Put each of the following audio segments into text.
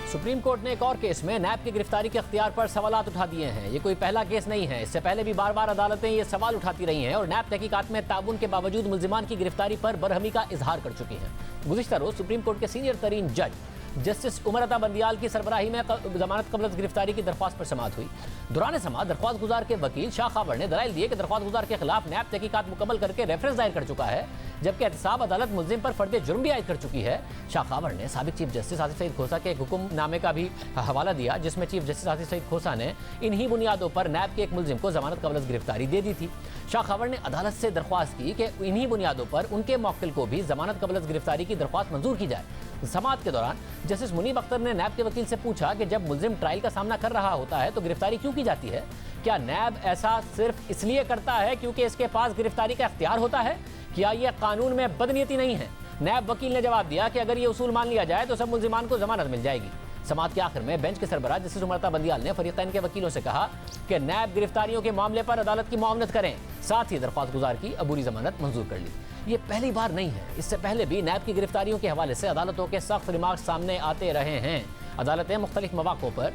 Supreme court ने एक और केस में नैब की गिरफ्तारी के अख्तियार पर सवालात उठा दिए हैं। ये कोई पहला केस नहीं है, इससे पहले भी बार बार अदालतें ये सवाल उठाती रही हैं और नैब तहकीकात में ताउन के बावजूद मुल्जिमान की गिरफ्तारी पर बरहमी का इजहार कर चुकी हैं। गुज़िश्ता रोज सुप्रीम कोर्ट के सीनियर तरीन जज जस्टिस उमर अता बंदियाल की सरबराही में जमानत कबल गिरफ्तारी की दरख्वास्त पर समाअत हुई। दौरान समाअत दरख्वास्त गुजार के वकील शाह खावर ने दलाइल दिए कि दरख्वास्त गुजार के खिलाफ नैब तहकीकात मुकम्मल करके रेफरेंस दायर कर चुका है, जबकि एहतसाब अदालत मुल्जिम पर फर्द जुर्म भी आयद कर चुकी है। शाह खावर ने साबिक चीफ जस्टिस आसिफ सईद खोसा के एक हुक्मनामे का भी हवाला दिया, जिसमें चीफ जस्टिस आसिफ सईद खोसा ने इन्हीं बुनियादों पर नैब के एक मुल्जिम को जमानत कबल गिरफ्तारी दे दी थी। शाह खावर ने अदालत से दरख्वास्त की कि इन्हीं बुनियादों पर उनके मौक्किल को भी जमानत कबल गिरफ्तारी की दरख्वास्त मंजूर की जाए। समाअत के दौरान जस्टिस मुनीब अख्तर ने नैब के वकील से पूछा कि जब मुल्जिम ट्रायल का सामना कर रहा होता है तो गिरफ्तारी क्यों की जाती है? क्या नैब ऐसा सिर्फ इसलिए करता है क्योंकि इसके पास गिरफ्तारी का इख्तियार होता है? क्या यह कानून में बदनीयती नहीं है? नैब वकील ने जवाब दिया कि अगर ये उसूल मान लिया जाए तो सब मुल्जिमान को जमानत मिल जाएगी। समाअत के आखिर में बेंच के सरबराह जस्टिस उमर अता बंदियाल ने फरीकैन के वकीलों से कहा कि नैब गिरफ्तारियों के मामले पर अदालत की मुआवनत करें, साथ ही दरख्वास्त गुजार की अबूरी जमानत मंजूर कर ली। ये पहली बार नहीं है, इससे पहले भी नैब की गिरफ्तारियों के हवाले से अदालतों के सख्त रिमार्क सामने आते रहे हैं। अदालतें मुख्तलिफ मौक़ों पर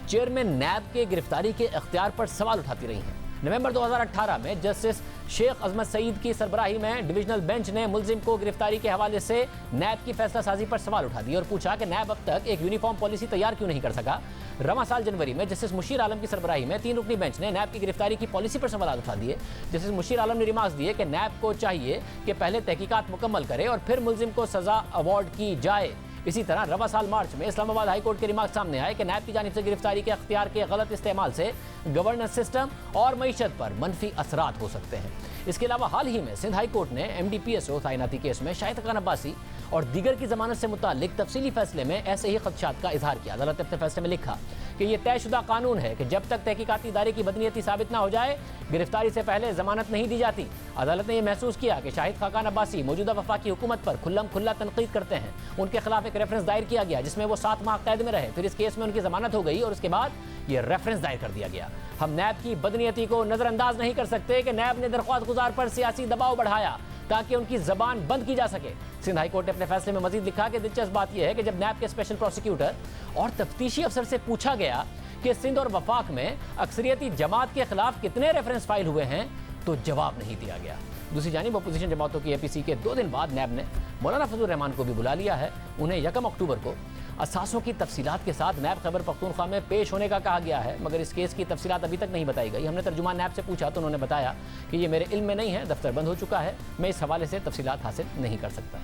चेयरमैन नैब के गिरफ्तारी के इख्तियार पर सवाल उठाती रही हैं। नवंबर 2018 में जस्टिस शेख अजमत सईद की सरबराही में डिविजनल बेंच ने मुल्जिम को गिरफ्तारी के हवाले से नैब की फैसला साजी पर सवाल उठा दिए और पूछा कि नैब अब तक एक यूनिफॉर्म पॉलिसी तैयार क्यों नहीं कर सका। रवां साल जनवरी में जस्टिस मुशीर आलम की सरबराही में 3 रुकनी बेंच ने नैब की गिरफ्तारी की पॉलिसी पर सवाल उठा दिए। जस्टिस मुशीर आलम ने रिमार्क्स दिए कि नैब को चाहिए कि पहले तहकीकात मुकम्मल करे और फिर मुल्जिम को सजा अवार्ड की जाए। इसी तरह रवा साल मार्च में इस्लामाबाद हाई कोर्ट के रिमार्क सामने आए कि नैब की जानिब से गिरफ्तारी के अख्तियार के गलत इस्तेमाल से गवर्नेंस सिस्टम और मईशत पर मनफी असरात हो सकते हैं। इसके अलावा हाल ही में सिंध हाई कोर्ट ने MDPSO तैनाती केस में शाहिद खान अब्बासी और दीगर की जमानत से मुतालिक तफसीली फैसले में ऐसे ही खदशात का इजहार किया। अदालत ने अपने फैसले में लिखा कि यह तयशुदा कानून है कि जब तक तहकीकाती इदारे की बदनीयती साबित न हो जाए, गिरफ्तारी से पहले जमानत नहीं दी जाती। अदालत ने यह महसूस किया कि शाहिद खान अब्बासी मौजूदा वफाकी हुकूमत पर खुल्लम खुल्ला तनकीद करते हैं। उनके खिलाफ एक रेफरेंस दायर किया गया जिसमें वो 7 माह कैद में रहे, फिर इस केस में उनकी जमानत हो गई और उसके बाद ये रेफरेंस दायर कर दिया गया। हम नैब की बदनीयती को नजरअंदाज नहीं कर सकते कि नैब ने दरख्वास्त गुजार पर सियासी दबाव बढ़ाया ताकि उनकी जबान बंद की जा सके। सिंध हाई कोर्ट ने अपने फैसले में मजीद लिखा कि दिलचस्प बात यह है कि जब नैब के स्पेशल प्रोसिक्यूटर और तफ्तीशी अफसर से पूछा गया कि सिंध और वफाक में अक्सरियती जमात के खिलाफ कितने रेफरेंस फाइल हुए हैं तो जवाब नहीं दिया गया। दूसरी जानिब अपोजिशन जमातों की APC के 2 दिन बाद नैब ने मौलाना फजलुर रहमान को भी बुला लिया है। उन्हें 1 अक्टूबर को असासों की तफसीलात के साथ नैब खैबर पख्तूनख्वा में पेश होने का कहा गया है, मगर इस केस की तफसीलात अभी तक नहीं बताई गई। हमने तर्जुमान नैब से पूछा तो उन्होंने बताया कि ये मेरे इल्म में नहीं है, दफ्तर बंद हो चुका है, मैं इस हवाले से तफसीलात हासिल नहीं कर सकता।